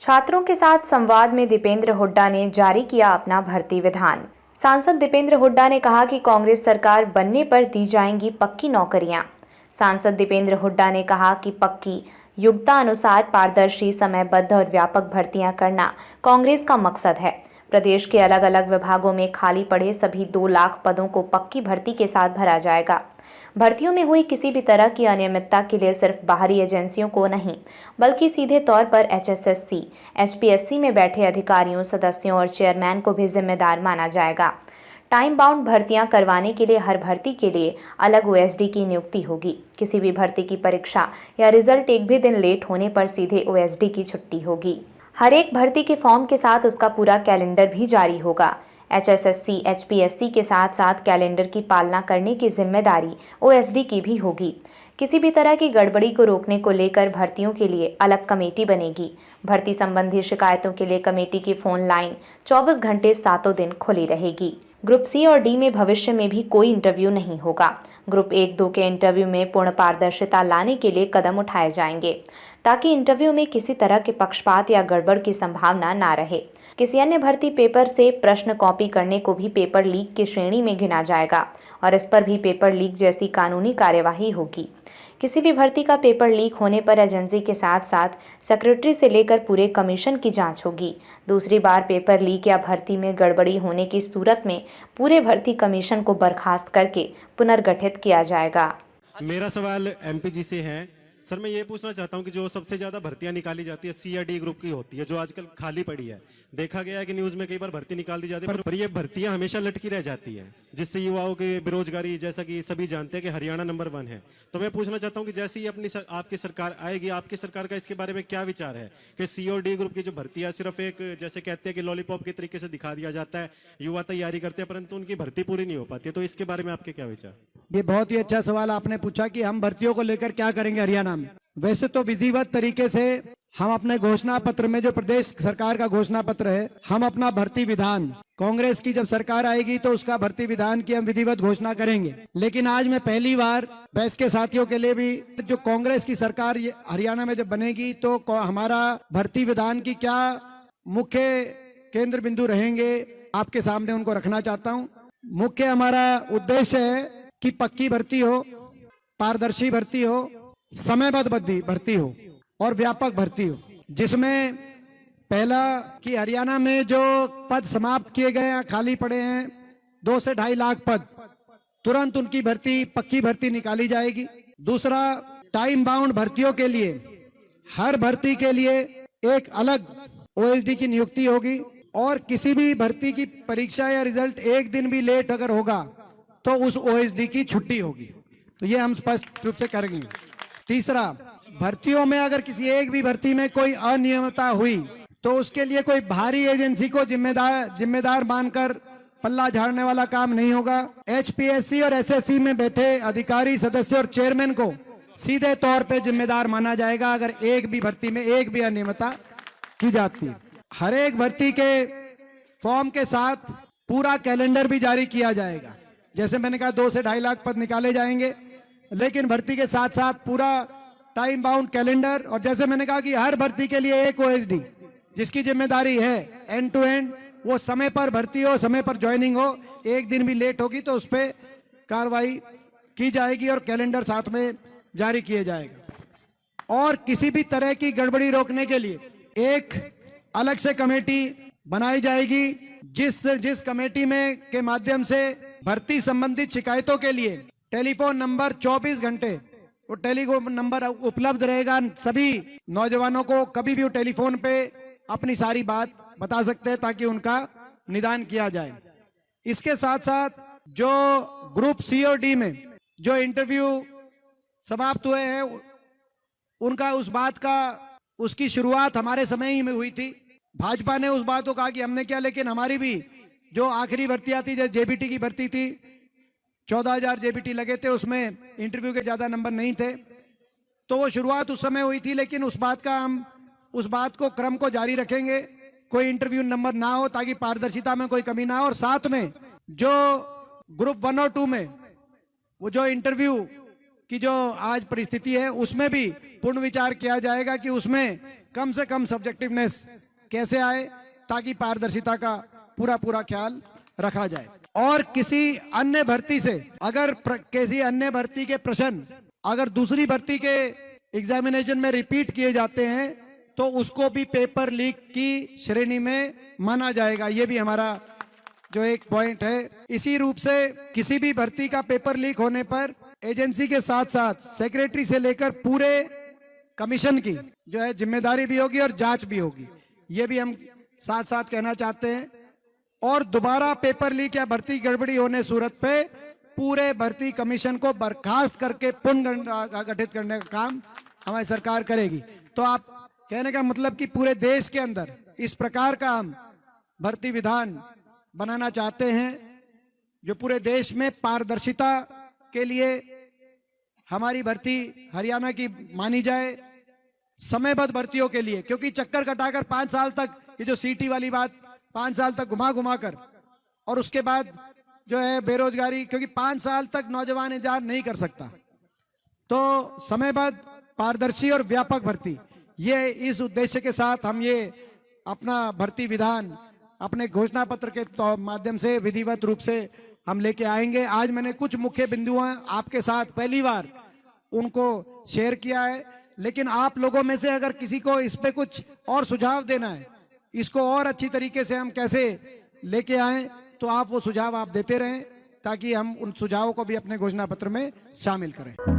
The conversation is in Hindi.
छात्रों के साथ संवाद में दीपेंद्र हुड्डा ने जारी किया अपना भर्ती विधान। सांसद दीपेंद्र हुड्डा ने कहा कि कांग्रेस सरकार बनने पर दी जाएंगी पक्की नौकरियां। सांसद दीपेंद्र हुड्डा ने कहा कि पक्की योग्यता अनुसार पारदर्शी, समयबद्ध और व्यापक भर्तियां करना कांग्रेस का मकसद है। प्रदेश के अलग अलग विभागों में खाली पड़े सभी 2 लाख पदों को पक्की भर्ती के साथ भरा जाएगा। भर्तियों में हुई किसी भी तरह की अनियमितता के लिए सिर्फ बाहरी एजेंसियों को नहीं, बल्कि सीधे तौर पर एचएसएससी, एचपीएससी में बैठे अधिकारियों, सदस्यों और चेयरमैन को भी जिम्मेदार माना जाएगा। टाइम बाउंड भर्तियां करवाने के लिए हर भर्ती के लिए अलग ओएसडी की नियुक्ति होगी। किसी भी भर्ती की परीक्षा या रिजल्ट एक भी दिन लेट होने पर सीधे ओएसडी की छुट्टी होगी। हर एक भर्ती के फॉर्म के साथ उसका पूरा कैलेंडर भी जारी होगा। एचएसएससी, एचपीएससी के साथ साथ कैलेंडर की पालना करने की जिम्मेदारी ओएसडी की भी होगी। किसी भी तरह की गड़बड़ी को रोकने को लेकर भर्तियों के लिए अलग कमेटी बनेगी। भर्ती संबंधी शिकायतों के लिए कमेटी की फोन लाइन 24 घंटे 7 दिन खुली रहेगी। ग्रुप सी और डी में भविष्य में भी कोई इंटरव्यू नहीं होगा। ग्रुप 1-2 के इंटरव्यू में पूर्ण पारदर्शिता लाने के लिए कदम उठाए जाएंगे, ताकि इंटरव्यू में किसी तरह के पक्षपात या गड़बड़ की संभावना ना रहे। किसी अन्य भर्ती पेपर से प्रश्न कॉपी करने को भी पेपर लीक की श्रेणी में गिना जाएगा और इस पर भी पेपर लीक जैसी कानूनी कार्यवाही होगी। किसी भी भर्ती का पेपर लीक होने पर एजेंसी के साथ साथ सेक्रेटरी से लेकर पूरे कमीशन की जांच होगी। दूसरी बार पेपर लीक या भर्ती में गड़बड़ी होने की सूरत में पूरे भर्ती कमीशन को बर्खास्त करके पुनर्गठित किया जाएगा। मेरा सवाल एमपी जी से है। सर, मैं ये पूछना चाहता हूँ कि जो सबसे ज्यादा भर्तियां निकाली जाती है सी या डी ग्रुप की होती है, जो आजकल खाली पड़ी है। देखा गया है कि न्यूज में कई बार भर्ती निकाल दी जाती है, पर ये भर्तियां हमेशा लटकी रह जाती है, जिससे युवाओं की बेरोजगारी, जैसा कि सभी जानते हैं कि हरियाणा नंबर 1 है। तो मैं पूछना चाहता हूँ कि जैसे ही आपकी सरकार आएगी, आपकी सरकार का इसके बारे में क्या विचार है कि सी और डी ग्रुप की जो भर्तियां सिर्फ एक, जैसे कहते हैं कि लॉलीपॉप के तरीके से दिखा दिया जाता है, युवा तैयारी करते हैं परंतु उनकी भर्ती पूरी नहीं हो पाती है। तो इसके बारे में आपके क्या विचार? ये बहुत ही अच्छा सवाल आपने पूछा कि हम भर्तियों को लेकर क्या करेंगे हरियाणा में। वैसे तो विधिवत तरीके से हम अपने घोषणा पत्र में, जो प्रदेश सरकार का घोषणा पत्र है, हम अपना भर्ती विधान, कांग्रेस की जब सरकार आएगी तो उसका भर्ती विधान की हम विधिवत घोषणा करेंगे। लेकिन आज मैं पहली बार प्रेस के साथियों के लिए भी, जो कांग्रेस की सरकार हरियाणा में जब बनेगी तो हमारा भर्ती विधान की क्या मुख्य केंद्र बिंदु रहेंगे, आपके सामने उनको रखना चाहता हूँ। मुख्य हमारा उद्देश्य है कि पक्की भर्ती हो, पारदर्शी भर्ती हो, समयबद्ध भर्ती हो और व्यापक भर्ती हो, जिसमें पहला कि हरियाणा में जो पद समाप्त किए गए हैं, खाली पड़े हैं 2 से 2.5 लाख पद, तुरंत उनकी भर्ती, पक्की भर्ती निकाली जाएगी। दूसरा, टाइम बाउंड भर्तियों के लिए हर भर्ती के लिए एक अलग ओएसडी की नियुक्ति होगी और किसी भी भर्ती की परीक्षा या रिजल्ट एक दिन भी लेट अगर होगा तो उस ओएसडी की छुट्टी होगी। तो ये हम स्पष्ट रूप से करेंगे। तीसरा, भर्तियों में अगर किसी एक भी भर्ती में कोई अनियमितता हुई तो उसके लिए कोई बाहरी एजेंसी को जिम्मेदार मानकर पल्ला झाड़ने वाला काम नहीं होगा। एचपीएससी और एसएससी में बैठे अधिकारी, सदस्य और चेयरमैन को सीधे तौर पे जिम्मेदार माना जाएगा अगर एक भी भर्ती में एक भी अनियमितता की जाती है। हर एक भर्ती के फॉर्म के साथ पूरा कैलेंडर भी जारी किया जाएगा। जैसे मैंने कहा 2 से 2.5 लाख पद निकाले जाएंगे, लेकिन भर्ती के साथ साथ पूरा टाइम बाउंड कैलेंडर, और जैसे मैंने कहा कि हर भर्ती के लिए एक ओएसडी जिसकी जिम्मेदारी है एंड टू एंड, वो समय पर भर्ती हो, समय पर ज्वाइनिंग हो। एक दिन भी लेट होगी तो उस पर कार्रवाई की जाएगी और कैलेंडर साथ में जारी किए जाएगा। और किसी भी तरह की गड़बड़ी रोकने के लिए एक अलग से कमेटी बनाई जाएगी, जिस कमेटी में के माध्यम से भर्ती संबंधित शिकायतों के लिए टेलीफोन नंबर 24 घंटे वो टेलीफोन नंबर उपलब्ध रहेगा। सभी नौजवानों को कभी भी वो टेलीफोन पे अपनी सारी बात बता सकते हैं ताकि उनका निदान किया जाए। इसके साथ साथ जो ग्रुप सी और डी में जो इंटरव्यू समाप्त हुए हैं, उनका उसकी शुरुआत हमारे समय ही में हुई थी। भाजपा ने उस बात को कहा कि हमने क्या, लेकिन हमारी भी जो आखिरी भर्तियां थी, जो जेबीटी की भर्ती थी, 14,000 जेबीटी लगे थे, उसमें इंटरव्यू के ज्यादा नंबर नहीं थे, तो वो शुरुआत उस समय हुई थी। लेकिन हम उस बात को, क्रम को जारी रखेंगे, कोई इंटरव्यू नंबर ना हो ताकि पारदर्शिता में कोई कमी ना हो। और साथ में जो ग्रुप 1 और 2 में वो जो इंटरव्यू की जो आज परिस्थिति है उसमें भी पूर्ण विचार किया जाएगा कि उसमें कम से कम सब्जेक्टिवनेस कैसे आए ताकि पारदर्शिता का पूरा ख्याल रखा जाए। और किसी अन्य भर्ती से अगर किसी अन्य भर्ती के प्रश्न अगर दूसरी भर्ती के एग्जामिनेशन में रिपीट किए जाते हैं तो उसको भी पेपर लीक की श्रेणी में माना जाएगा। ये भी हमारा जो एक पॉइंट है। इसी रूप से किसी भी भर्ती का पेपर लीक होने पर एजेंसी के साथ साथ सेक्रेटरी से लेकर पूरे कमीशन की जो है जिम्मेदारी भी होगी और जांच भी होगी, ये भी हम साथ साथ कहना चाहते हैं। और दोबारा पेपर लीक या भर्ती गड़बड़ी होने सूरत पे पूरे भर्ती कमीशन को बर्खास्त करके पुनर्गठित करने का काम हमारी सरकार करेगी। तो आप कहने का मतलब कि पूरे देश के अंदर इस प्रकार का हम भर्ती विधान बनाना चाहते हैं जो पूरे देश में पारदर्शिता के लिए हमारी भर्ती हरियाणा की मानी जाए, समयबद्ध भर्तियों के लिए। क्योंकि चक्कर कटाकर 5 साल तक ये जो सीटी वाली बात 5 साल तक घुमा कर और उसके बाद जो है बेरोजगारी, क्योंकि 5 साल तक नौजवान इंतजार नहीं कर सकता। तो समयबद्ध, पारदर्शी और व्यापक भर्ती, ये इस उद्देश्य के साथ हम ये अपना भर्ती विधान अपने घोषणा पत्र के माध्यम से विधिवत रूप से हम लेके आएंगे। आज मैंने कुछ मुख्य बिंदु आपके साथ पहली बार उनको शेयर किया है, लेकिन आप लोगों में से अगर किसी को इस पे कुछ और सुझाव देना है, इसको और अच्छी तरीके से हम कैसे लेके आएं, तो आप वो सुझाव आप देते रहें ताकि हम उन सुझावों को भी अपने घोषणा पत्र में शामिल करें।